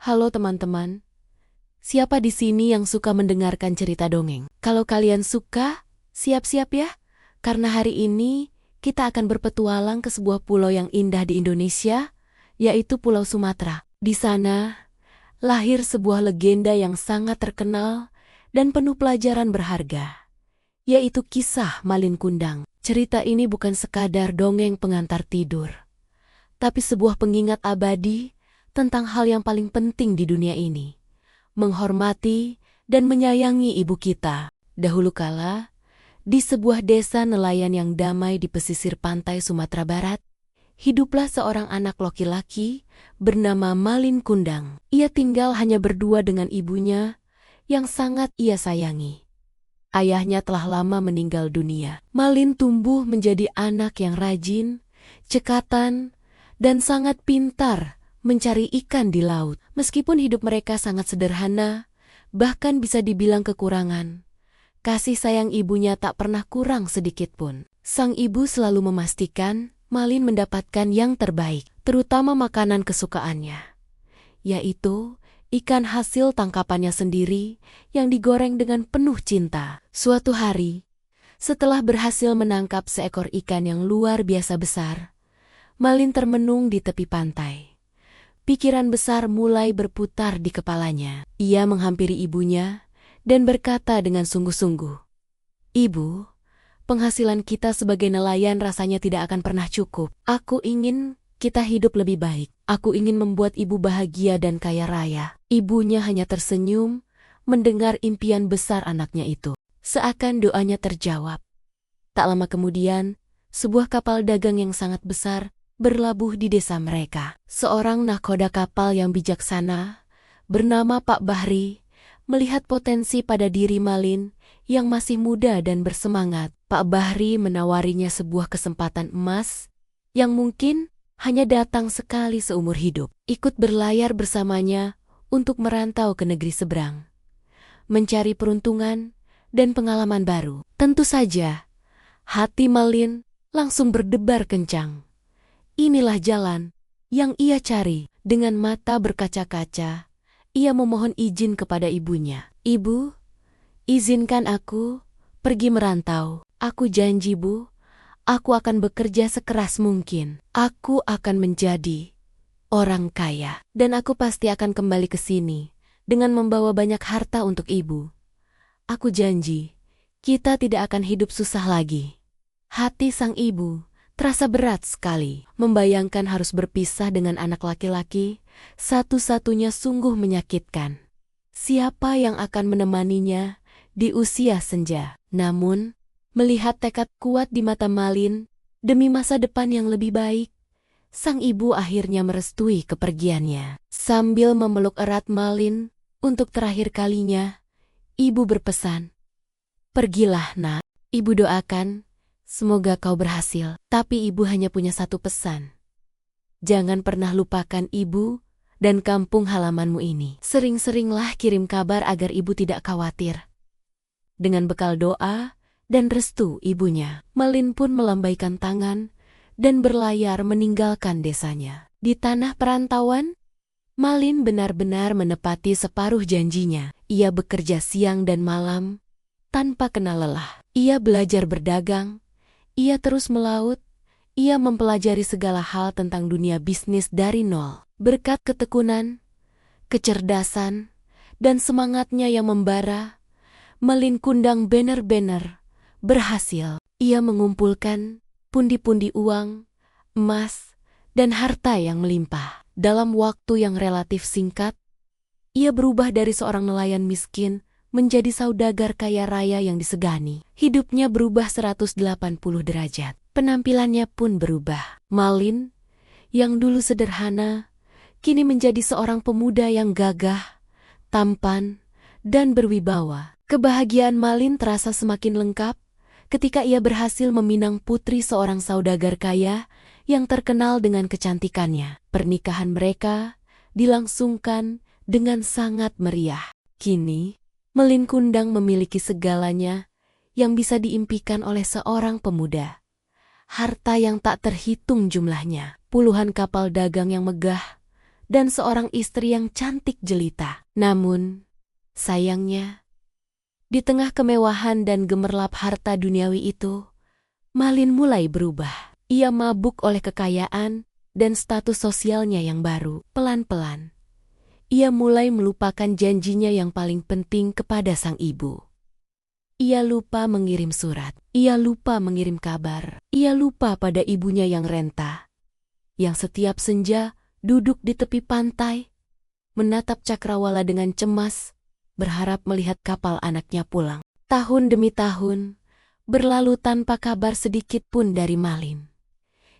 Halo teman-teman, siapa di sini yang suka mendengarkan cerita dongeng? Kalau kalian suka, siap-siap ya, karena hari ini kita akan berpetualang ke sebuah pulau yang indah di Indonesia, yaitu Pulau Sumatera. Di sana, lahir sebuah legenda yang sangat terkenal dan penuh pelajaran berharga, yaitu kisah Malin Kundang. Cerita ini bukan sekadar dongeng pengantar tidur, tapi sebuah pengingat abadi tentang hal yang paling penting di dunia ini, menghormati dan menyayangi ibu kita. Dahulu kala, di sebuah desa nelayan yang damai di pesisir pantai Sumatera Barat, hiduplah seorang anak laki-laki bernama Malin Kundang. Ia tinggal hanya berdua dengan ibunya yang sangat ia sayangi. Ayahnya telah lama meninggal dunia. Malin tumbuh menjadi anak yang rajin, cekatan, dan sangat pintar mencari ikan di laut. Meskipun hidup mereka sangat sederhana, bahkan bisa dibilang kekurangan, kasih sayang ibunya tak pernah kurang sedikit pun. Sang ibu selalu memastikan Malin mendapatkan yang terbaik, terutama makanan kesukaannya, yaitu ikan hasil tangkapannya sendiri yang digoreng dengan penuh cinta. Suatu hari, setelah berhasil menangkap seekor ikan yang luar biasa besar, Malin termenung di tepi pantai. Pikiran besar mulai berputar di kepalanya. Ia menghampiri ibunya dan berkata dengan sungguh-sungguh, "Ibu, penghasilan kita sebagai nelayan rasanya tidak akan pernah cukup. Aku ingin kita hidup lebih baik. Aku ingin membuat ibu bahagia dan kaya raya." Ibunya hanya tersenyum mendengar impian besar anaknya itu. Seakan doanya terjawab. Tak lama kemudian, sebuah kapal dagang yang sangat besar berlabuh di desa mereka. Seorang nahkoda kapal yang bijaksana, bernama Pak Bahri, melihat potensi pada diri Malin yang masih muda dan bersemangat. Pak Bahri menawarinya sebuah kesempatan emas yang mungkin hanya datang sekali seumur hidup. Ikut berlayar bersamanya untuk merantau ke negeri seberang, mencari peruntungan dan pengalaman baru. Tentu saja, hati Malin langsung berdebar kencang. Inilah jalan yang ia cari. Dengan mata berkaca-kaca, ia memohon izin kepada ibunya. "Ibu, izinkan aku pergi merantau. Aku janji, Bu, aku akan bekerja sekeras mungkin. Aku akan menjadi orang kaya. Dan aku pasti akan kembali ke sini dengan membawa banyak harta untuk ibu. Aku janji, kita tidak akan hidup susah lagi." Hati sang ibu terasa berat sekali. Membayangkan harus berpisah dengan anak laki-laki satu-satunya sungguh menyakitkan. Siapa yang akan menemaninya di usia senja? Namun, melihat tekad kuat di mata Malin demi masa depan yang lebih baik, sang ibu akhirnya merestui kepergiannya. Sambil memeluk erat Malin untuk terakhir kalinya, ibu berpesan, "Pergilah, Nak. Ibu doakan semoga kau berhasil." Tapi ibu hanya punya satu pesan. "Jangan pernah lupakan ibu dan kampung halamanmu ini. Sering-seringlah kirim kabar agar ibu tidak khawatir." Dengan bekal doa dan restu ibunya, Malin pun melambaikan tangan dan berlayar meninggalkan desanya. Di tanah perantauan, Malin benar-benar menepati separuh janjinya. Ia bekerja siang dan malam tanpa kenal lelah. Ia belajar berdagang, ia terus melaut, ia mempelajari segala hal tentang dunia bisnis dari nol. Berkat ketekunan, kecerdasan, dan semangatnya yang membara, Malin Kundang benar-benar berhasil. Ia mengumpulkan pundi-pundi uang, emas, dan harta yang melimpah. Dalam waktu yang relatif singkat, ia berubah dari seorang nelayan miskin menjadi saudagar kaya raya yang disegani. Hidupnya berubah 180 derajat. Penampilannya pun berubah. Malin, yang dulu sederhana, kini menjadi seorang pemuda yang gagah, tampan, dan berwibawa. Kebahagiaan Malin terasa semakin lengkap ketika ia berhasil meminang putri seorang saudagar kaya yang terkenal dengan kecantikannya. Pernikahan mereka dilangsungkan dengan sangat meriah. Kini, Malin Kundang memiliki segalanya yang bisa diimpikan oleh seorang pemuda. Harta yang tak terhitung jumlahnya, puluhan kapal dagang yang megah, dan seorang istri yang cantik jelita. Namun, sayangnya, di tengah kemewahan dan gemerlap harta duniawi itu, Malin mulai berubah. Ia mabuk oleh kekayaan dan status sosialnya yang baru. Pelan-pelan, ia mulai melupakan janjinya yang paling penting kepada sang ibu. Ia lupa mengirim surat. Ia lupa mengirim kabar. Ia lupa pada ibunya yang renta, yang setiap senja duduk di tepi pantai, menatap cakrawala dengan cemas, berharap melihat kapal anaknya pulang. Tahun demi tahun berlalu tanpa kabar sedikit pun dari Malin.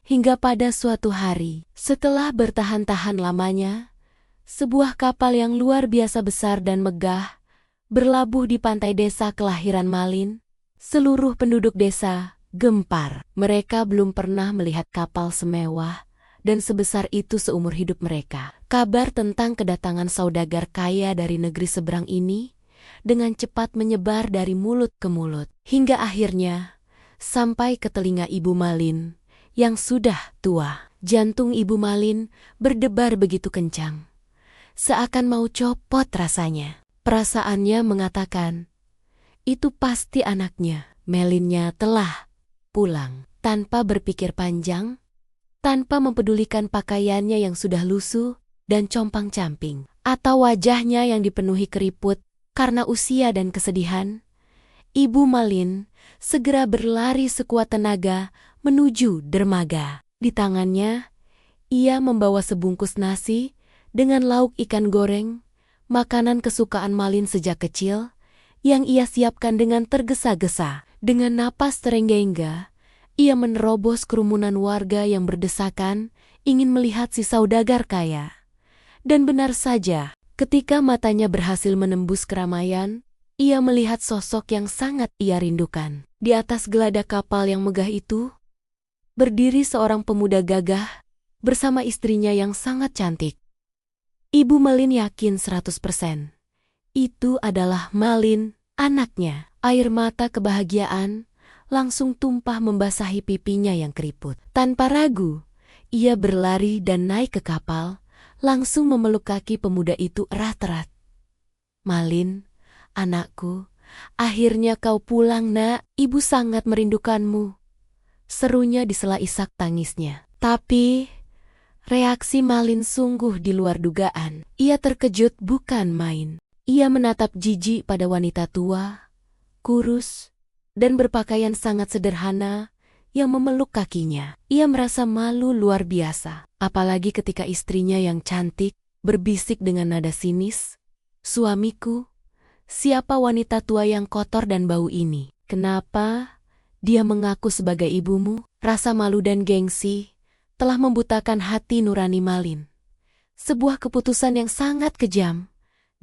Hingga pada suatu hari, setelah bertahan-tahan lamanya, sebuah kapal yang luar biasa besar dan megah berlabuh di pantai desa kelahiran Malin. Seluruh penduduk desa gempar. Mereka belum pernah melihat kapal semewah dan sebesar itu seumur hidup mereka. Kabar tentang kedatangan saudagar kaya dari negeri seberang ini dengan cepat menyebar dari mulut ke mulut, hingga akhirnya sampai ke telinga Ibu Malin yang sudah tua. Jantung Ibu Malin berdebar begitu kencang, seakan mau copot rasanya. Perasaannya mengatakan, itu pasti anaknya. Melinnya telah pulang. Tanpa berpikir panjang, tanpa mempedulikan pakaiannya yang sudah lusuh dan compang-camping, atau wajahnya yang dipenuhi keriput karena usia dan kesedihan, Ibu Malin segera berlari sekuat tenaga menuju dermaga. Di tangannya, ia membawa sebungkus nasi dengan lauk ikan goreng, makanan kesukaan Malin sejak kecil, yang ia siapkan dengan tergesa-gesa. Dengan napas terengga-engga, ia menerobos kerumunan warga yang berdesakan ingin melihat si saudagar kaya. Dan benar saja, ketika matanya berhasil menembus keramaian, ia melihat sosok yang sangat ia rindukan. Di atas geladak kapal yang megah itu, berdiri seorang pemuda gagah bersama istrinya yang sangat cantik. Ibu Malin yakin 100%. Itu adalah Malin, anaknya. Air mata kebahagiaan langsung tumpah membasahi pipinya yang keriput. Tanpa ragu, ia berlari dan naik ke kapal, langsung memeluk kaki pemuda itu erat-erat. Malin, anakku, akhirnya kau pulang, nak. Ibu sangat merindukanmu, serunya di sela isak tangisnya. Tapi reaksi Malin sungguh di luar dugaan. Ia terkejut bukan main. Ia menatap jijik pada wanita tua, kurus, dan berpakaian sangat sederhana yang memeluk kakinya. Ia merasa malu luar biasa, apalagi ketika istrinya yang cantik berbisik dengan nada sinis, "Suamiku, siapa wanita tua yang kotor dan bau ini? Kenapa dia mengaku sebagai ibumu?" Rasa malu dan gengsi telah membutakan hati nurani Malin. Sebuah keputusan yang sangat kejam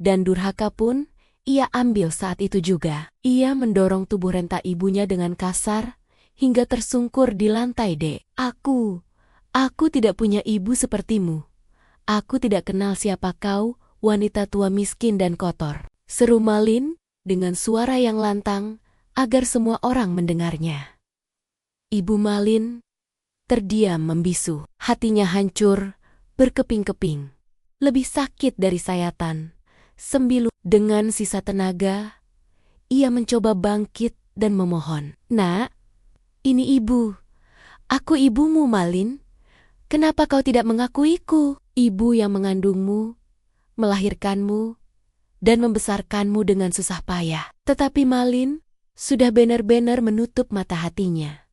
dan durhaka pun ia ambil saat itu juga. Ia mendorong tubuh renta ibunya dengan kasar hingga tersungkur di lantai. Aku tidak punya ibu sepertimu. Aku tidak kenal siapa kau, wanita tua miskin dan kotor," seru Malin dengan suara yang lantang agar semua orang mendengarnya. Ibu Malin terdiam membisu. Hatinya hancur, berkeping-keping. Lebih sakit dari sayatan. Sembilu dengan sisa tenaga, ia mencoba bangkit dan memohon, "Nak, ini ibu. Aku ibumu, Malin. Kenapa kau tidak mengakuiku? Ibu yang mengandungmu, melahirkanmu, dan membesarkanmu dengan susah payah." Tetapi Malin sudah benar-benar menutup mata hatinya.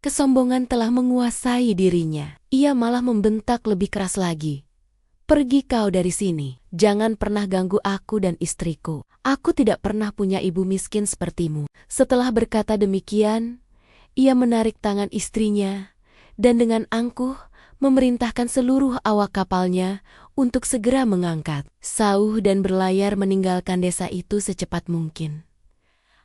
Kesombongan telah menguasai dirinya. Ia malah membentak lebih keras lagi, "Pergi kau dari sini. Jangan pernah ganggu aku dan istriku. Aku tidak pernah punya ibu miskin sepertimu." Setelah berkata demikian, ia menarik tangan istrinya dan dengan angkuh memerintahkan seluruh awak kapalnya untuk segera mengangkat sauh dan berlayar meninggalkan desa itu secepat mungkin.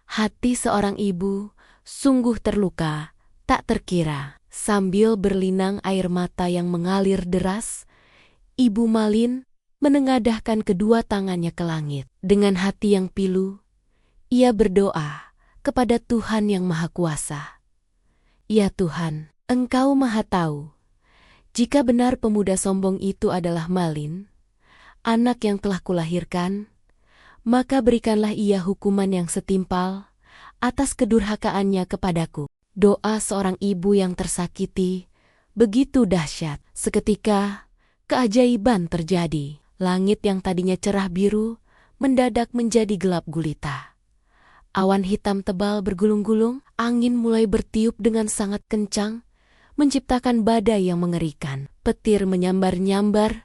Hati seorang ibu sungguh terluka, tak terkira. Sambil berlinang air mata yang mengalir deras, Ibu Malin menengadahkan kedua tangannya ke langit. Dengan hati yang pilu, ia berdoa kepada Tuhan yang Maha Kuasa. "Ya Tuhan, Engkau Maha Tahu. Jika benar pemuda sombong itu adalah Malin, anak yang telah kulahirkan, maka berikanlah ia hukuman yang setimpal atas kedurhakaannya kepadaku. Doa seorang ibu yang tersakiti begitu dahsyat. Seketika, keajaiban terjadi. Langit yang tadinya cerah biru mendadak menjadi gelap gulita. Awan hitam tebal bergulung-gulung, angin mulai bertiup dengan sangat kencang, menciptakan badai yang mengerikan. Petir menyambar-nyambar,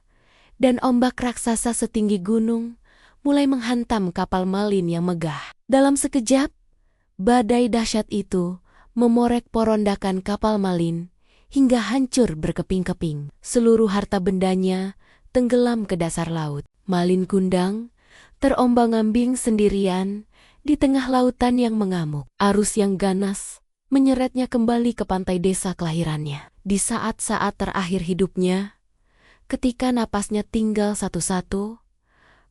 dan ombak raksasa setinggi gunung mulai menghantam kapal Malin yang megah. Dalam sekejap, badai dahsyat itu memorek porondakan kapal Malin hingga hancur berkeping-keping. Seluruh harta bendanya tenggelam ke dasar laut. Malin Kundang terombang-ambing sendirian di tengah lautan yang mengamuk. Arus yang ganas menyeretnya kembali ke pantai desa kelahirannya. Di saat-saat terakhir hidupnya, ketika napasnya tinggal satu-satu,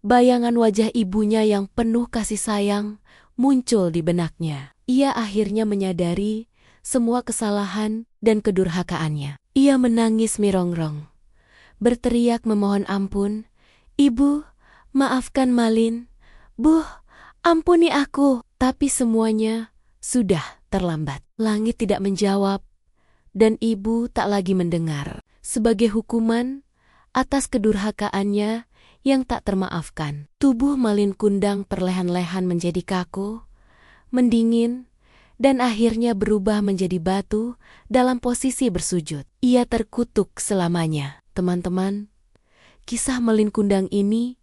bayangan wajah ibunya yang penuh kasih sayang muncul di benaknya. Ia akhirnya menyadari semua kesalahan dan kedurhakaannya. Ia menangis mirongrong, berteriak memohon ampun, "Ibu, maafkan Malin. Bu, ampuni aku." Tapi semuanya sudah terlambat. Langit tidak menjawab, dan ibu tak lagi mendengar. Sebagai hukuman atas kedurhakaannya yang tak termaafkan, tubuh Malin Kundang perlahan-lahan menjadi kaku, mendingin, dan akhirnya berubah menjadi batu dalam posisi bersujud. Ia terkutuk selamanya. Teman-teman, kisah Malin Kundang ini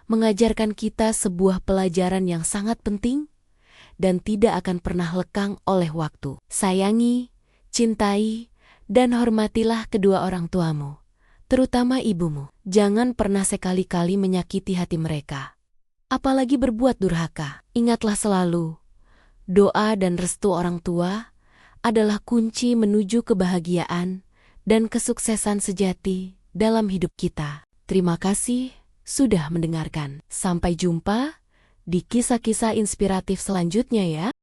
mengajarkan kita sebuah pelajaran yang sangat penting dan tidak akan pernah lekang oleh waktu. Sayangi, cintai, dan hormatilah kedua orang tuamu, terutama ibumu. Jangan pernah sekali-kali menyakiti hati mereka, apalagi berbuat durhaka. Ingatlah selalu, doa dan restu orang tua adalah kunci menuju kebahagiaan dan kesuksesan sejati dalam hidup kita. Terima kasih sudah mendengarkan. Sampai jumpa di kisah-kisah inspiratif selanjutnya ya.